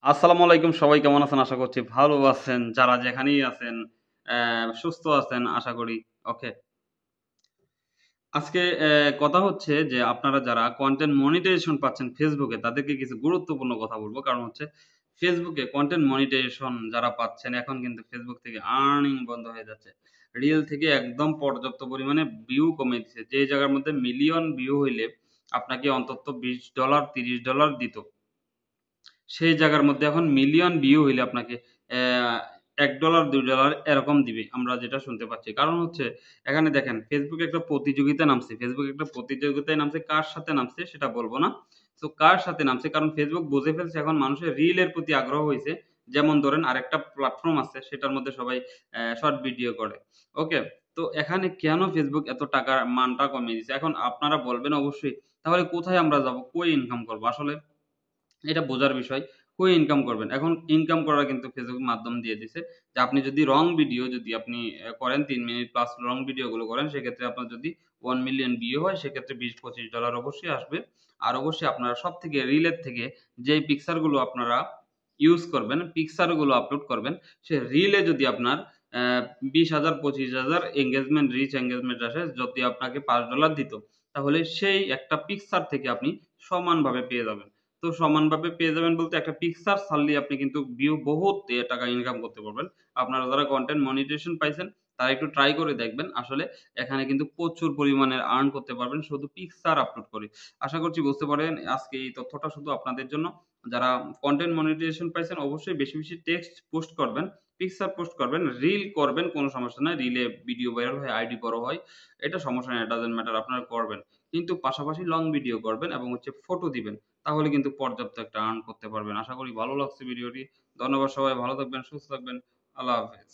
আসসালামু আলাইকুম, সবাই কেমন আছেন? আশা করছি ভালো আছেন। যারা যেখানেই আছেন সুস্থ আছেন আশা করি। ওকে। আজকে কথা হচ্ছে যে আপনারা যারা কনটেন্ট মনিটাইজেশন পাচ্ছেন ফেসবুকে তাদেরকে কিছু গুরুত্বপূর্ণ কথা বলব। কারণ হচ্ছে ফেসবুকে কনটেন্ট মনিটাইজেশন যারা পাচ্ছেন এখন কিন্তু ফেসবুক থেকে আর্নিং বন্ধ হয়ে যাচ্ছে। রিল থেকে একদম পর্যাপ্ত পরিমাণে ভিউ কমে দিছে। যে জায়গার মধ্যে মিলিয়ন ভিউ হইলে আপনাকে অন্তত $20 $30 দিত। সেই জায়গার মধ্যে এখন মিলিয়ন ভিউ হইলে আপনাকে $1 $2 এরকম দিবে। আমরা যেটা শুনতে পাচ্ছি। কারণ হচ্ছে এখানে দেখেন ফেসবুকে একটা প্রতিযোগিতা নামছে। ফেসবুকে একটা প্রতিযোগিতায় নামছে। কার সাথে নামছে সেটা বলব না। সো কার সাথে নামছে? কারণ ফেসবুক বুঝে ফেলছে এখন মানুষের রিলের প্রতি আগ্রহ হইছে। যেমন ধরেন আরেকটা প্ল্যাটফর্ম আছে সেটার মধ্যে সবাই শর্ট ভিডিও করে। ওকে? তো এখানে কেন ফেসবুক এত টাকার মানটা কমিয়ে দিছে? এখন আপনারা বলবেন অবশ্যই, তাহলে কোথায় আমরা যাবো? কই ইনকাম করব? আসলে এটা বোঝার বিষয়। কই ইনকাম করবেন? এখন ইনকাম করার কিন্তু ফেসবুক মাধ্যম দিয়ে দিছে যে আপনি যদি রং ভিডিও যদি আপনি করেন ৩ মিনিট প্লাস রং ভিডিওগুলো করেন সেক্ষেত্রে আপনার যদি 1 মিলিয়ন ভিউ হয় সেক্ষেত্রে $20-25 অবশ্যই আসবে। আর অবশ্যই আপনারা সবথেকে রিলের থেকে যেই পিকচারগুলো আপনারা ইউজ করবেন, পিকচারগুলো আপলোড করবেন, সে রিলে যদি আপনার ২০,০০০ ২৫,০০০ এনগেজমেন্ট রিচ এনগেজমেন্ট আসে, যদি আপনাকে $৫ দিত, তাহলে সেই একটা পিকচার থেকে আপনি সমানভাবে পেয়ে যাবেন। তো সমানভাবে পেয়ে যাবেন বলতে একটা পিকচার ছাড়লেই আপনি কিন্তু ভিউ বহুত টাকা ইনকাম করতে পারবেন। আপনারা যারা কনটেন্ট মনিটাইজেশন পাইছেন তারা একটু ট্রাই করে দেখবেন। আসলে এখানে কিন্তু প্রচুর পরিমাণে আর্ন করতে পারবেন শুধু পিকচার আপলোড করে। আশা করছি বুঝতে পারেন। আজকে এই তথ্যটা শুধু আপনাদের জন্য। যারা কনটেন্ট মনিটাইজেশন পাইছেন অবশ্যই বেশি, বেশি টেক্সট পোস্ট করবেন, পিকচার পোস্ট করবেন, রিল করবেন, কোনো সমস্যা নাই। রিলে ভিডিও ভাইরাল হয়, আইডি বড় হয়। এটা সমস্যা নাই, ডাজন্ট ম্যাটার, আপনারা করবেন। কিন্তু পাশাপাশি লং ভিডিও করবেন এবং হচ্ছে ফটো দিবেন। তাহলে কিন্তু পর্যাপ্ত একটা আর্ন করতে পারবেন। আশা করি ভালো লাগছে ভিডিওটি। ধন্যবাদ, সবাই ভালো থাকবেন, সুস্থ থাকবেন। আল্লাহ হাফেজ।